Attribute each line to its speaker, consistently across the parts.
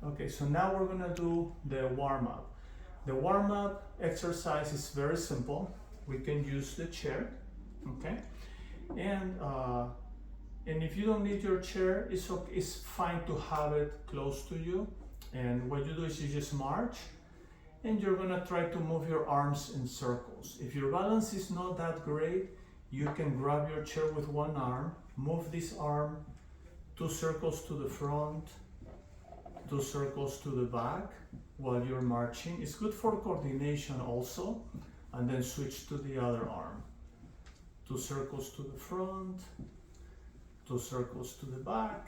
Speaker 1: Okay, so now we're gonna do the warm-up. The warm-up exercise is very simple. We can use the chair, okay? And and if you don't need your chair, it's okay, it's fine to have it close to you. And what you do is you just march, and you're gonna try to move your arms in circles. If your balance is not that great, you can grab your chair with one arm, move this arm 2 circles to the front, 2 circles to the back while you're marching. It's good for coordination also. And then switch to the other arm. 2 circles to the front, 2 circles to the back.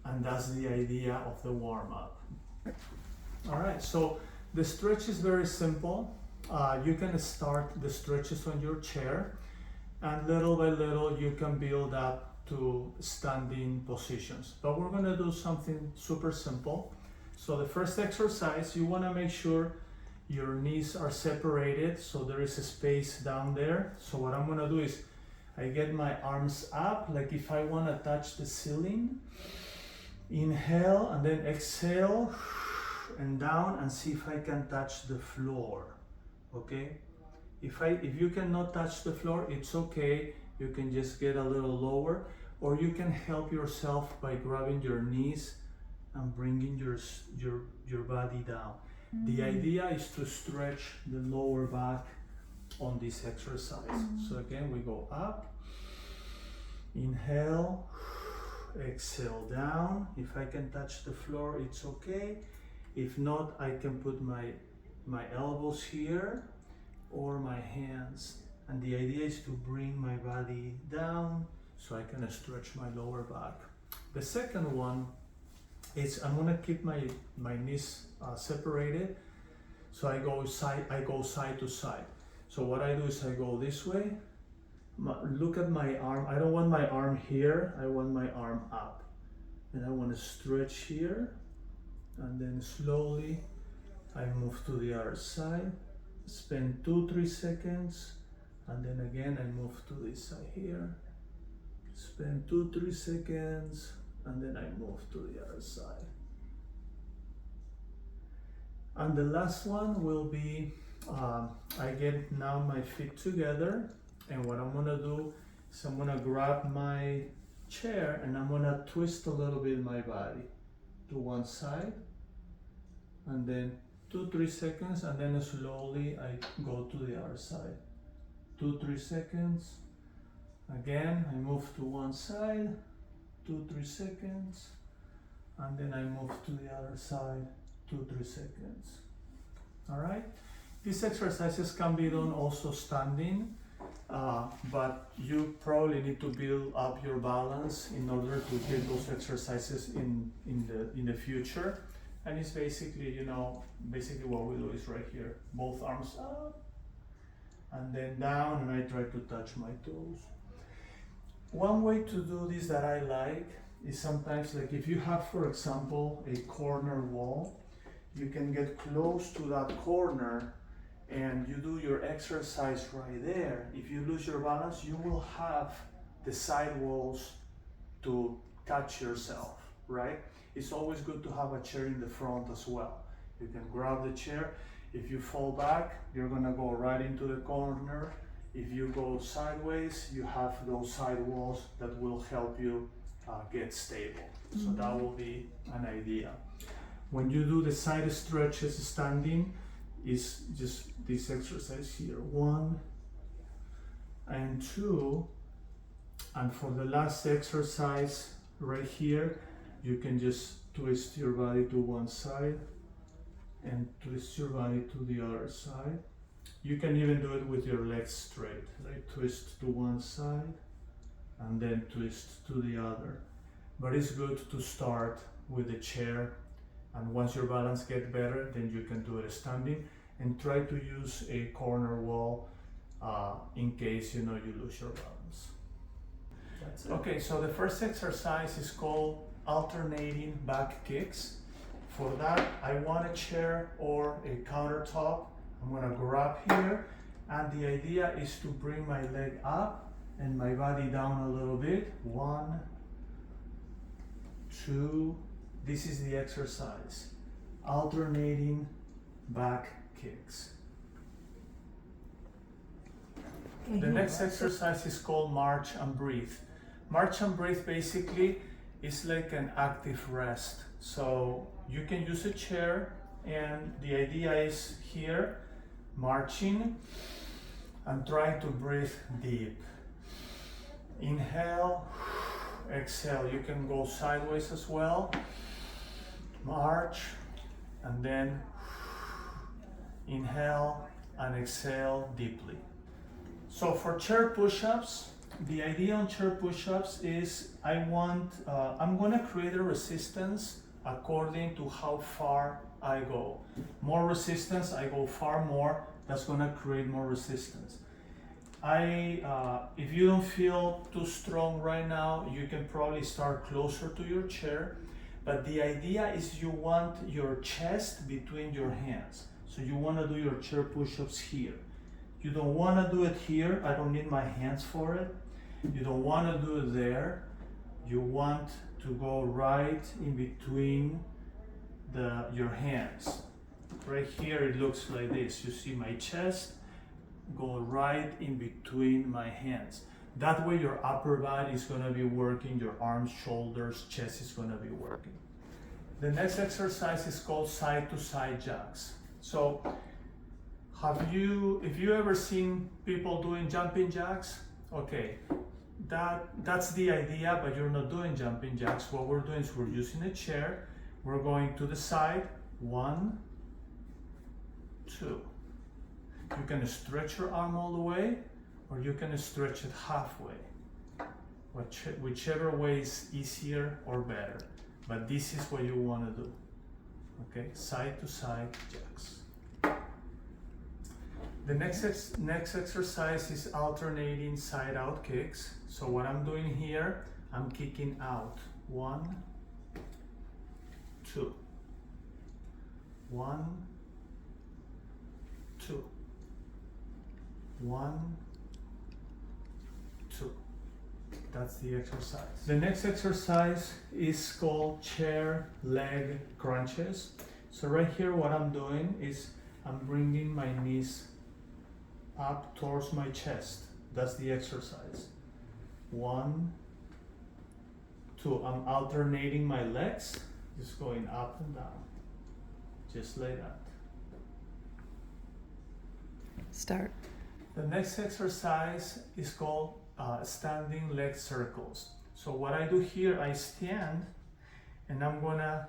Speaker 1: And that's the idea of the warm-up. All right, so the stretch is very simple. You can start the stretches on your chair, and little by little you can build up to standing positions. But we're gonna do something super simple. So the first exercise, you wanna make sure your knees are separated, so there is a space down there. So what I'm gonna do is I get my arms up, like if I wanna touch the ceiling. Inhale and then exhale and down, and see if I can touch the floor, okay? If you cannot touch the floor, it's okay. You can just get a little lower, or you can help yourself by grabbing your knees and bringing your body down. The idea is to stretch the lower back on this exercise. So again, we go up, inhale, exhale down. If I can touch the floor, it's okay. If not, I can put my elbows here or my hands. And the idea is to bring my body down so I can stretch my lower back. The second one is I'm gonna keep my knees separated. So I go side to side. So what I do is I go this way. Look at my arm. I don't want my arm here. I want my arm up. And I want to stretch here. And then slowly I move to the other side. Spend 2-3 seconds. And then again I move to this side here. Spend 2-3 seconds. And then I move to the other side. And the last one will be, I get now my feet together, and what I'm gonna do is I'm gonna grab my chair and I'm gonna twist a little bit my body to one side, and then 2-3 seconds, and then slowly I go to the other side. 2-3 seconds. Again, I move to one side, 2-3 seconds, and then I move to the other side, 2-3 seconds. All right. These exercises can be done also standing, but you probably need to build up your balance in order to get those exercises in the future. And it's basically, basically what we do is right here, both arms up and then down, and I try to touch my toes. One way to do this that I like is sometimes, like if you have, for example, a corner wall, you can get close to that corner and you do your exercise right there. If you lose your balance, you will have the side walls to catch yourself, right? It's always good to have a chair in the front as well. You can grab the chair. If you fall back, you're gonna go right into the corner. If you go sideways, you have those side walls that will help you get stable. So that will be an idea. When you do the side stretches standing, is just this exercise here, 1 and 2. And for the last exercise right here, you can just twist your body to one side and twist your body to the other side. You can even do it with your legs straight, like twist to one side and then twist to the other. But it's good to start with the chair, and once your balance gets better, then you can do it standing, and try to use a corner wall in case you lose your balance. That's it. Okay, so the first exercise is called alternating back kicks. For that, I want a chair or a countertop. I'm gonna grab here, and the idea is to bring my leg up and my body down a little bit. 1, 2, this is the exercise. Alternating back kicks. The next exercise is called march and breathe. March and breathe basically is like an active rest. So you can use a chair, and the idea is here, marching and trying to breathe deep. Inhale, exhale. You can go sideways as well. March, and then inhale and exhale deeply. So for chair push-ups, the idea on chair push-ups is I'm gonna create a resistance according to how far I go. More resistance, I go far more, that's gonna create more resistance. If you don't feel too strong right now, you can probably start closer to your chair, but the idea is you want your chest between your hands. So you wanna do your chair push-ups here. You don't wanna do it here, I don't need my hands for it. You don't wanna do it there. You want to go right in between your hands. Right here it looks like this. You see my chest, go right in between my hands. That way your upper body is gonna be working, your arms, shoulders, chest is gonna be working. The next exercise is called side to side jacks. So if you ever seen people doing jumping jacks? Okay, that's the idea, but you're not doing jumping jacks. What we're doing is we're using a chair, we're going to the side, 1, 2. You can stretch your arm all the way, or you can stretch it halfway. Whichever way is easier or better. But this is what you want to do. Okay, side to side jacks. The next exercise is alternating side out kicks. So what I'm doing here, I'm kicking out. 1, 2. 1, 2. 1, 2. That's the exercise. The next exercise is called chair leg crunches. So right here what I'm doing is I'm bringing my knees up towards my chest. That's the exercise. 1, 2. I'm alternating my legs, just going up and down, just like that.
Speaker 2: Start.
Speaker 1: The next exercise is called standing leg circles. So what I do here, I stand and I'm gonna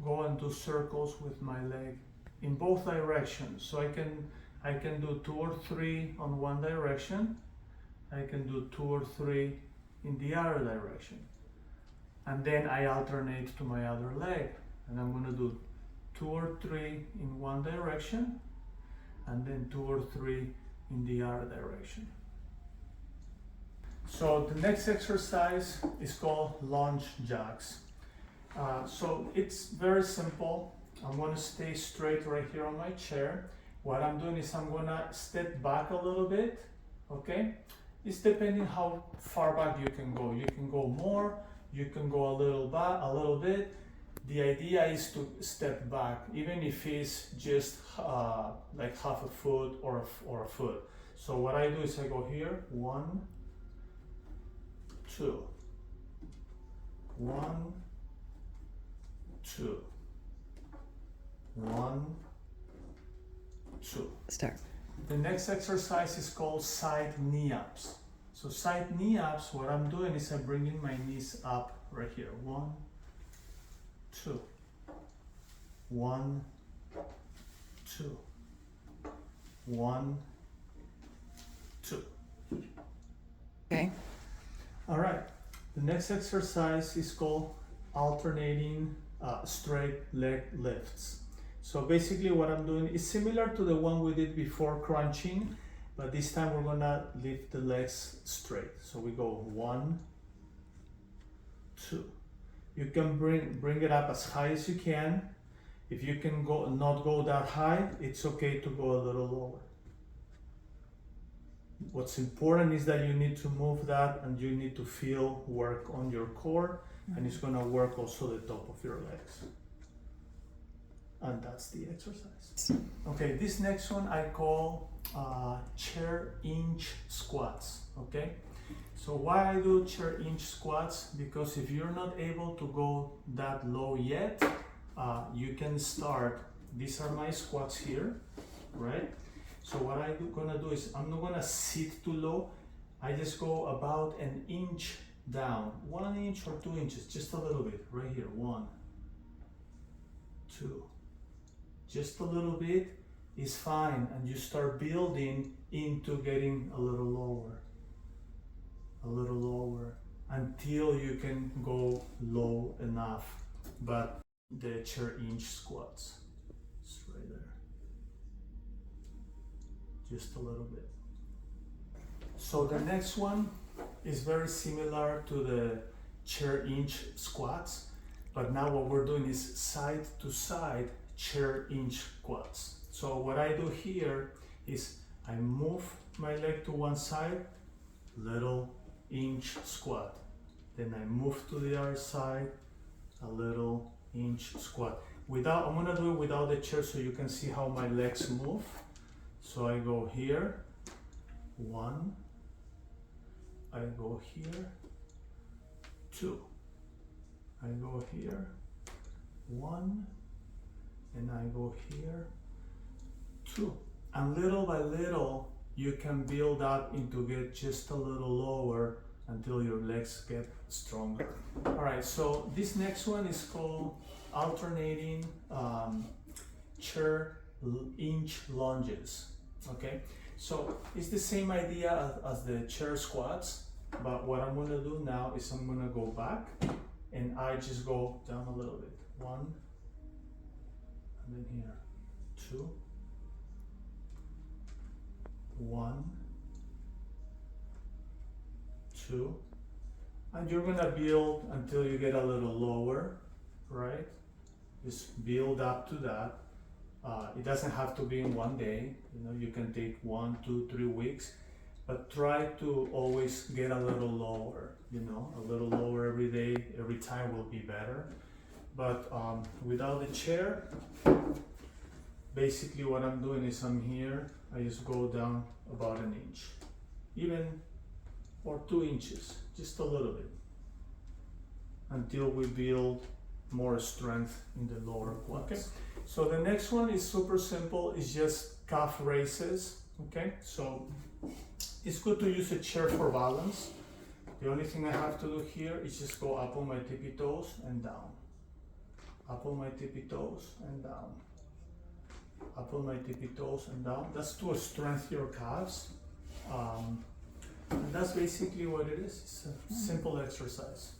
Speaker 1: go and do circles with my leg in both directions. So I can do 2 or 3 on one direction. I can do 2 or 3 in the other direction. And then I alternate to my other leg. And I'm gonna do 2 or 3 in one direction, and then 2 or 3 in the other direction. So the next exercise is called lunge jacks. So it's very simple. I'm gonna stay straight right here on my chair. What I'm doing is I'm gonna step back a little bit, okay? It's depending how far back you can go. You can go more, you can go a little bit. The idea is to step back, even if it's just like half a foot or a foot. So what I do is I go here, 1, 2, 1, 2, 1, 2.
Speaker 2: Start.
Speaker 1: The next exercise is called side knee ups. So side knee ups, what I'm doing is I'm bringing my knees up right here. 1, 2, 1, 2, 1, 2.
Speaker 2: Okay.
Speaker 1: All right. The next exercise is called alternating straight leg lifts. So basically what I'm doing is similar to the one we did before, crunching, but this time we're gonna lift the legs straight. So we go 1, 2. You can bring it up as high as you can. If you can not go that high, it's okay to go a little lower. 1, what's important is that you need to move that and you need to feel work on your core, and it's gonna work also the top of your legs. And that's the exercise. Okay, this next one I call chair inch squats. Okay, so why I do chair inch squats? Because if you're not able to go that low yet, you can start. These are my squats here, right? So what I'm gonna do is I'm not gonna sit too low. I just go about an inch down, 1 inch or 2 inches, just a little bit, right here. 1, 2, just a little bit is fine, and you start building into getting a little lower, until you can go low enough. But the chair inch squats, it's right there. Just a little bit. So the next one is very similar to the chair inch squats, but now what we're doing is side to side chair inch squats. So what I do here is I move my leg to one side, little inch squat. Then I move to the other side, a little inch squat. I'm gonna do it without the chair so you can see how my legs move. So I go here, 1, I go here, 2, I go here, 1, and I go here, 2. And little by little, you can build up into get just a little lower until your legs get stronger. All right, so this next one is called alternating chair inch lunges. Okay, so it's the same idea as the chair squats, but what I'm gonna do now is I'm gonna go back and I just go down a little bit. 1, and then here, 2, 1, 2, and you're gonna build until you get a little lower, right? Just build up to that. It doesn't have to be in one day. You know, you can take 1, 2, 3 weeks, but try to always get a little lower. You know, a little lower every day, every time will be better. But without the chair, basically what I'm doing is I'm here. I just go down about an inch, even or 2 inches, just a little bit, until we build more strength in the lower quads. Okay. So the next one is super simple. It's just calf raises. Okay. So it's good to use a chair for balance. The only thing I have to do here is just go up on my tippy toes and down. Up on my tippy toes and down. Up on my tippy toes and down. That's to strengthen your calves. And that's basically what it is. It's a simple exercise.